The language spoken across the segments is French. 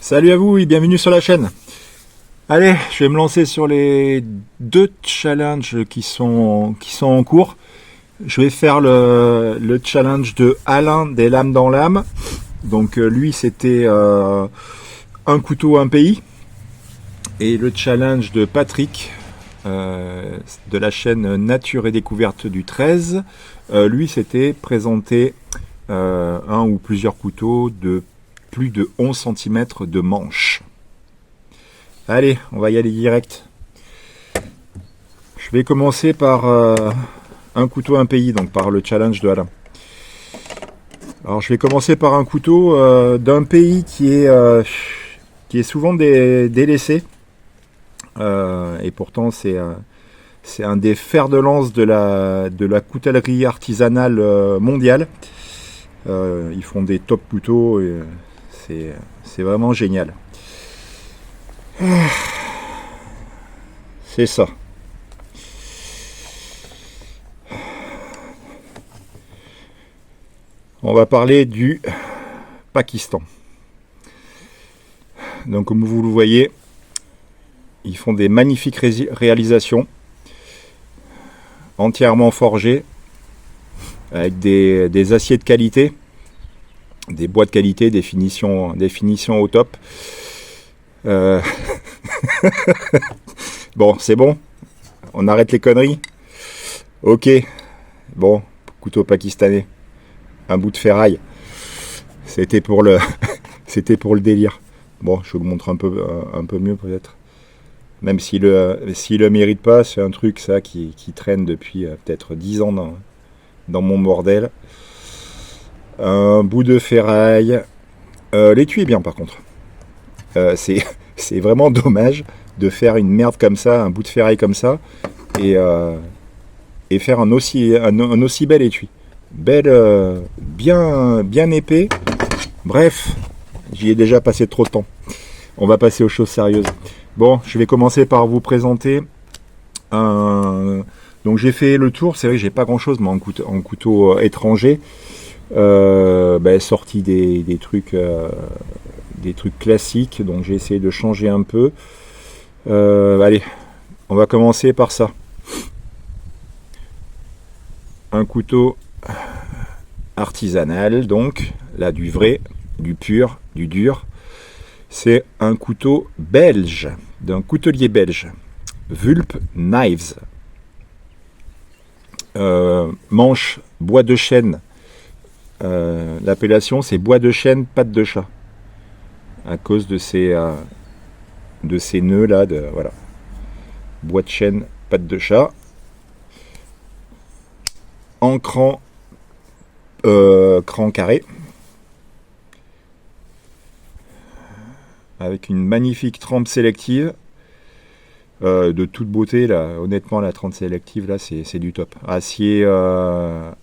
Salut à vous et bienvenue sur la chaîne. Allez, je vais me lancer sur les deux challenges qui sont en cours. Je vais faire le challenge de Alain des lames dans l'âme. Donc lui c'était un couteau, un pays. Et le challenge de Patrick de la chaîne Nature et Découverte du 13. Lui c'était présenter un ou plusieurs couteaux de plus de 11 cm de manche. Allez, on va y aller direct. Je vais commencer par un couteau, un pays, donc par le challenge de Alain. Alors je vais commencer par un couteau d'un pays qui est souvent délaissé. Et pourtant c'est un des fers de lance de la coutellerie artisanale mondiale. Ils font des top couteaux et c'est vraiment génial. C'est ça. On va parler du Pakistan. Donc comme vous le voyez, ils font des magnifiques réalisations, entièrement forgées, avec des aciers de qualité, des bois de qualité, des finitions au top. Bon, c'est bon. On arrête les conneries. Ok. Bon, couteau pakistanais. Un bout de ferraille. C'était pour le délire. Bon, je vous le montre un peu mieux peut-être. Même s'il le mérite pas, c'est un truc ça qui traîne depuis peut-être 10 ans dans mon bordel. Un bout de ferraille. L'étui est bien par contre. C'est vraiment dommage de faire une merde comme ça, un bout de ferraille comme ça, et faire un aussi bel étui. Bien épais. Bref, j'y ai déjà passé trop de temps. On va passer aux choses sérieuses. Bon, je vais commencer par vous présenter donc j'ai fait le tour, c'est vrai que j'ai pas grand chose, mais en couteau étranger. Sorti des trucs classiques, donc j'ai essayé de changer un peu. Allez, on va commencer par ça. Un couteau artisanal, donc là du vrai, du pur, du dur. C'est un couteau belge, d'un coutelier belge, Vulp Knives. Manche bois de chêne. L'appellation c'est bois de chêne patte de chat à cause de ces nœuds là, voilà, bois de chêne patte de chat en cran carré avec une magnifique trempe sélective de toute beauté là. Honnêtement, la trempe sélective là c'est du top. Acier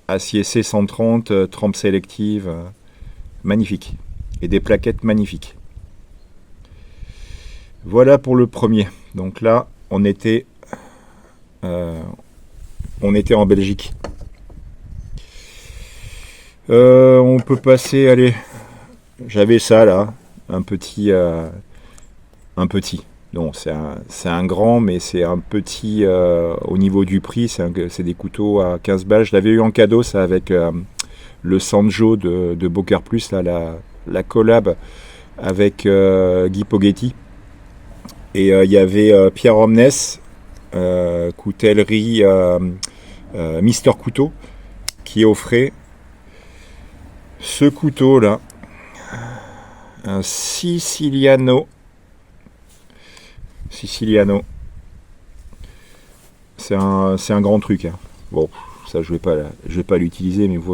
C130, trempe sélective, magnifique, et des plaquettes magnifiques. Voilà pour le premier. Donc là on était en Belgique. On peut passer, allez, j'avais ça là, un petit. Non, c'est un grand, mais c'est un petit au niveau du prix. C'est des couteaux à 15 balles. Je l'avais eu en cadeau, ça, avec le Sanjo de Boker Plus, là, la collab avec Guy Poggetti. Et il y avait Pierre Omnes, coutellerie Mister Couteau, qui offrait ce couteau là, un Siciliano. C'est un grand truc, hein. Bon, ça je vais pas l'utiliser, mais vous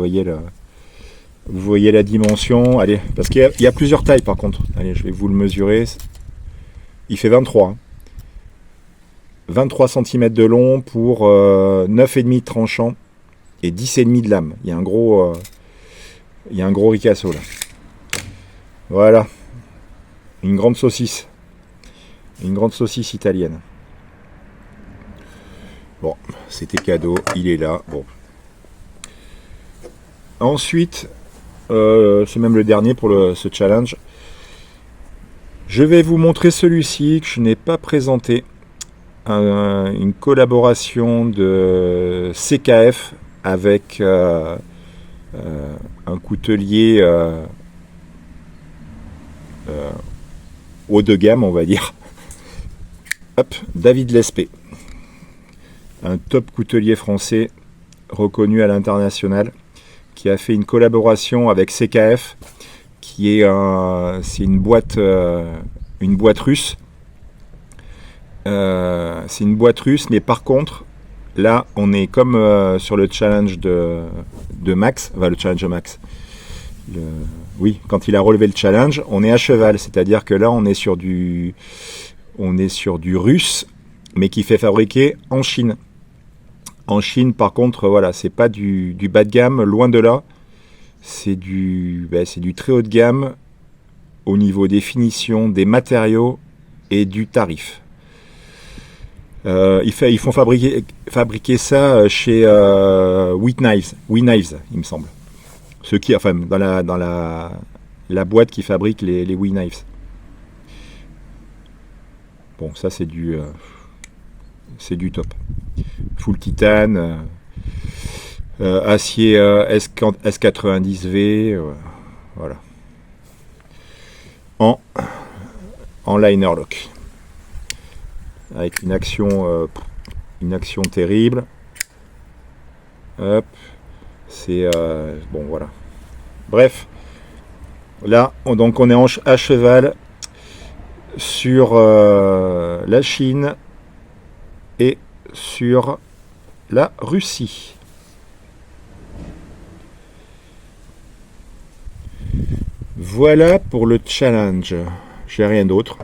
voyez la dimension. Allez, parce qu'il y a plusieurs tailles par contre. Allez, je vais vous le mesurer. Il fait 23, hein. 23 cm de long pour 9,5 de tranchant et 10,5 de lame. Il y a un gros ricasso là. Voilà, une grande saucisse italienne. Bon, c'était cadeau, il est là. Bon. Ensuite, c'est même le dernier pour ce challenge. Je vais vous montrer celui-ci que je n'ai pas présenté. Une collaboration de CKF avec un coutelier haut de gamme, on va dire. Hop, David Lespée, un top coutelier français reconnu à l'international, qui a fait une collaboration avec CKF, qui est c'est une boîte russe. C'est une boîte russe, mais par contre, là, on est comme sur le challenge de Max, enfin le challenge de Max. Oui, quand il a relevé le challenge, on est à cheval, c'est-à-dire que là, on est sur du russe, mais qui fait fabriquer en Chine. En Chine, par contre, voilà, c'est pas du bas de gamme, loin de là. C'est du très haut de gamme au niveau des finitions, des matériaux et du tarif. Ils font fabriquer ça chez We Knives, il me semble. Dans la boîte qui fabrique les We Knives. Bon, ça c'est du top. Full titane, acier S90V, voilà. En liner lock. Avec une action terrible. Hop, c'est bon, voilà. Bref, là, on est à cheval sur la Chine et sur la Russie. Voilà pour le challenge. J'ai rien d'autre.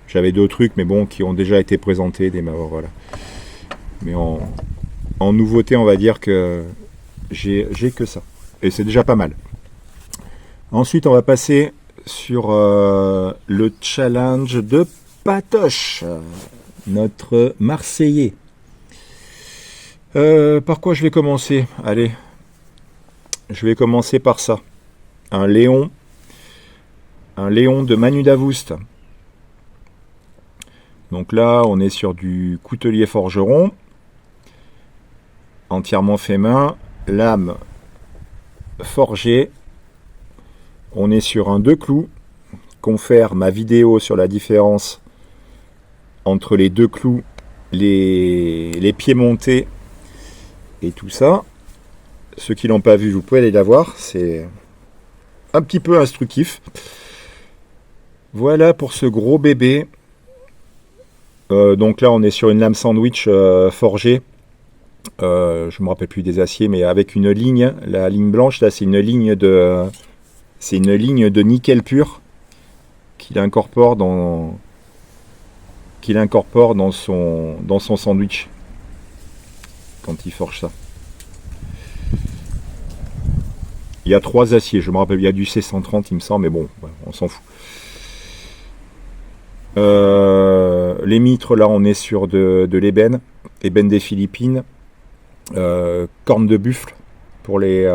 J'avais d'autres trucs, mais bon, qui ont déjà été présentés. Voilà. Mais en nouveauté, on va dire que j'ai que ça. Et c'est déjà pas mal. Ensuite, on va passer sur le challenge de Patoche, notre Marseillais. Par quoi je vais commencer? Allez, je vais commencer par ça. Un Léon de Manu Davoust. Donc là, on est sur du coutelier forgeron, entièrement fait main, lame forgée. On est sur un 2 clous. Confère ma vidéo sur la différence entre les 2 clous, les pieds montés et tout ça. Ceux qui l'ont pas vu, vous pouvez aller la voir. C'est un petit peu instructif. Voilà pour ce gros bébé. Donc là, on est sur une lame sandwich forgée. Je me rappelle plus des aciers, mais avec une ligne. La ligne blanche, là, c'est une ligne de nickel pur qu'il incorpore dans son sandwich quand il forge ça. Il y a 3 aciers, je me rappelle, il y a du C130 il me semble, mais bon, on s'en fout. Les mitres, là on est sur de l'ébène des Philippines, corne de buffle pour les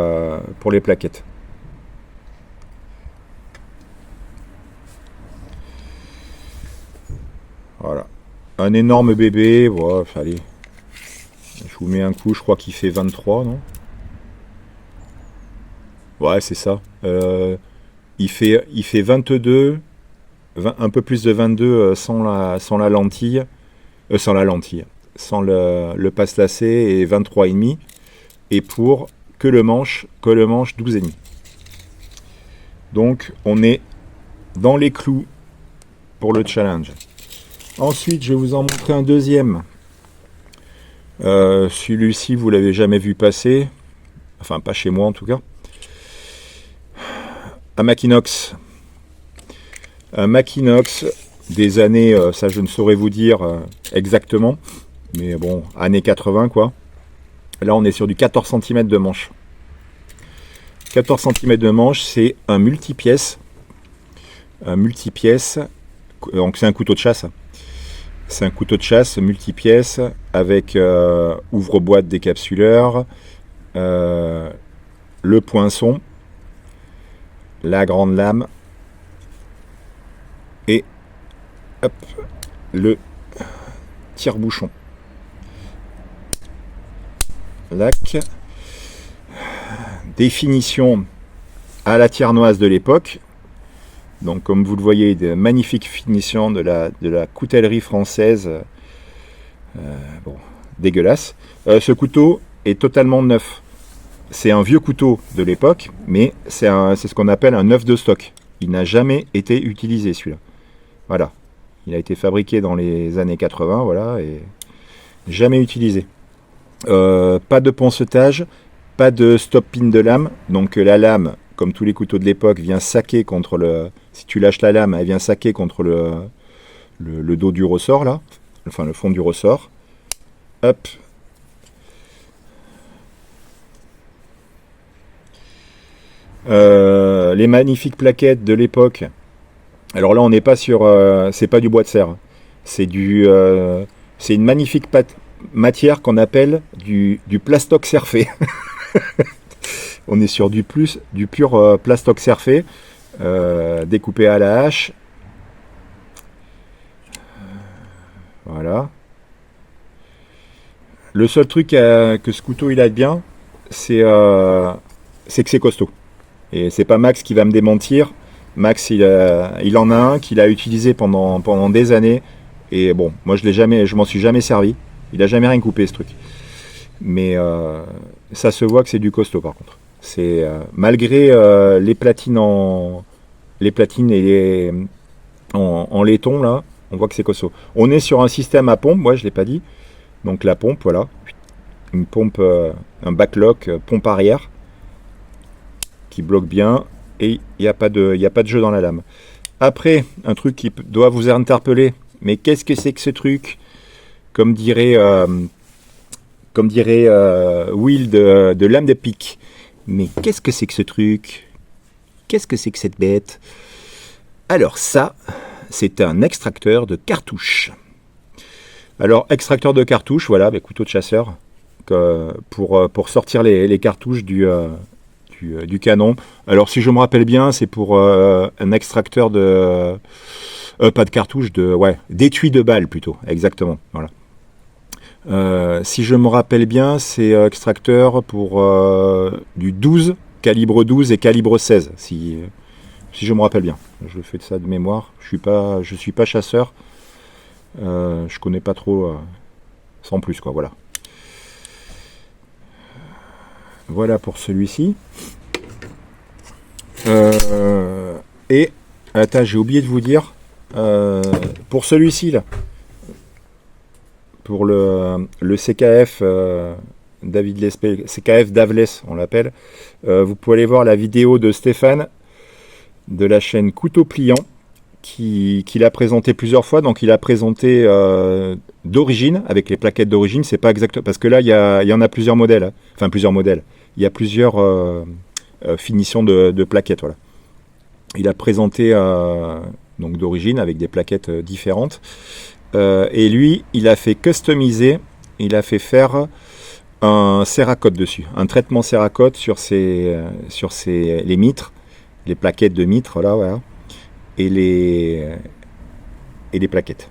plaquettes. Voilà, un énorme bébé. Voilà, allez, je vous mets un coup, je crois qu'il fait 23, non? Ouais, c'est ça. Il fait 22, un peu plus de 22 sans la lentille, sans le passe lacet, et 23,5. Et pour que le manche 12,5. Donc on est dans les clous pour le challenge. Ensuite, je vais vous en montrer un deuxième. Celui-ci, vous l'avez jamais vu passer. Enfin, pas chez moi en tout cas. Un Maquinox. Un Maquinox des années, ça je ne saurais vous dire exactement. Mais bon, années 80 quoi. Là, on est sur du 14 cm de manche. 14 cm de manche, c'est un multipièce. Donc c'est un couteau de chasse. C'est un couteau de chasse multipièce avec ouvre-boîte décapsuleur, le poinçon, la grande lame, hop, le tire-bouchon. Lac. Définition à la tiernoise de l'époque. Donc comme vous le voyez, de magnifiques finitions de la coutellerie française. Bon, dégueulasse. Ce couteau est totalement neuf. C'est un vieux couteau de l'époque, mais c'est ce qu'on appelle un neuf de stock. Il n'a jamais été utilisé celui-là. Voilà. Il a été fabriqué dans les années 80, voilà, et jamais utilisé. Pas de poncetage, pas de stop pin de lame. Donc la lame, comme tous les couteaux de l'époque, vient saquer contre le... Si tu lâches la lame, elle vient saquer contre le dos du ressort, là. Enfin, le fond du ressort. Hop. Les magnifiques plaquettes de l'époque. Alors là, on n'est pas sur... c'est pas du bois de serre. C'est c'est une magnifique matière qu'on appelle du plastoc cerfé. On est sur du pur plastoc cerfé, découpé à la hache. Voilà. Le seul truc que ce couteau il a de bien, c'est que c'est costaud. Et c'est pas Max qui va me démentir. Max, il en a un qu'il a utilisé pendant des années. Et bon, moi je m'en suis jamais servi. Il a jamais rien coupé ce truc. Mais ça se voit que c'est du costaud par contre. C'est malgré les platines et en laiton là, on voit que c'est costaud. On est sur un système à pompe, moi je l'ai pas dit. Donc la pompe, voilà, une pompe, un backlock, pompe arrière qui bloque bien et il n'y a pas de jeu dans la lame. Après, un truc qui doit vous interpeller, mais qu'est-ce que c'est que ce truc? Comme dirait Will de Lame de Pique. Mais qu'est-ce que c'est que ce truc? Qu'est-ce que c'est que cette bête? Alors ça, c'est un extracteur de cartouches. Alors, extracteur de cartouches, voilà, couteau de chasseur, pour sortir les cartouches du canon. Alors, si je me rappelle bien, c'est pour un extracteur de... pas de cartouches, d'étui de balles plutôt, exactement, voilà. Si je me rappelle bien, c'est extracteur pour du 12, calibre 12 et calibre 16, si je me rappelle bien. Je fais ça de mémoire. Je suis pas chasseur. Je connais pas trop sans plus, quoi. Voilà. Voilà pour celui-ci. Et attends, j'ai oublié de vous dire pour celui-ci là. Pour le CKF David Lespel, CKF Davles, on l'appelle. Vous pouvez aller voir la vidéo de Stéphane de la chaîne Couteau Pliant qui l'a présenté plusieurs fois. Donc il a présenté d'origine avec les plaquettes d'origine. C'est pas exact parce que là il y en a plusieurs modèles. Hein. Enfin plusieurs modèles. Il y a plusieurs finitions de plaquettes. Voilà. Il a présenté donc d'origine avec des plaquettes différentes. Et lui, il a fait customiser, il a fait faire un Cerakote dessus, un traitement Cerakote sur les mitres, les plaquettes de mitres, là, voilà, et les plaquettes.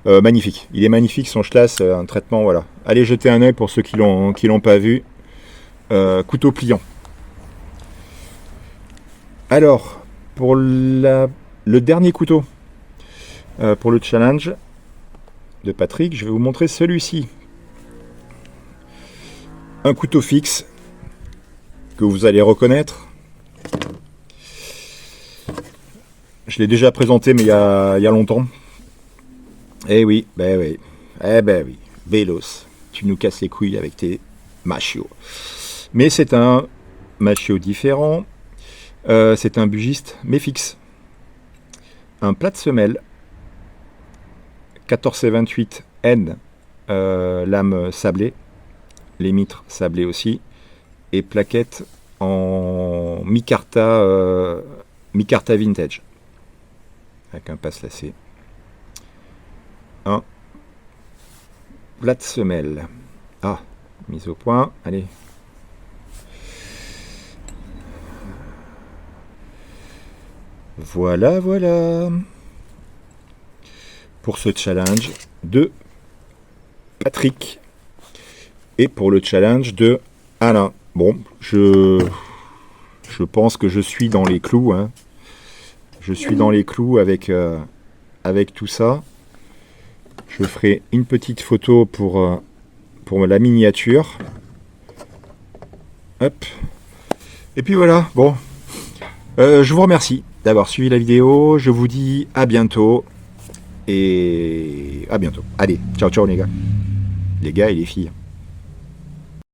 Magnifique, il est magnifique son Schlass, un traitement, voilà. Allez jeter un œil pour ceux qui l'ont pas vu. Couteau pliant. Alors, pour le dernier couteau. Pour le challenge de Patrick, je vais vous montrer celui-ci. Un couteau fixe que vous allez reconnaître. Je l'ai déjà présenté, mais il y a longtemps. Eh oui, oui. Vélos, tu nous casses les couilles avec tes machios. Mais c'est un machio différent. C'est un bugiste, mais fixe. Un plat de semelle. 14-28 N, lame sablée, les mitres sablées aussi, et plaquettes en micarta vintage, avec un passe lacé. Un plat de semelle. Ah, mise au point, allez. Voilà. pour ce challenge de Patrick et pour le challenge de Alain. Bon, je pense que je suis dans les clous, hein. Je suis dans les clous avec tout ça. Je ferai une petite photo pour la miniature. Hop. Et puis voilà, bon. Je vous remercie d'avoir suivi la vidéo. Je vous dis à bientôt. Et à bientôt. Allez, ciao ciao les gars. Les gars et les filles.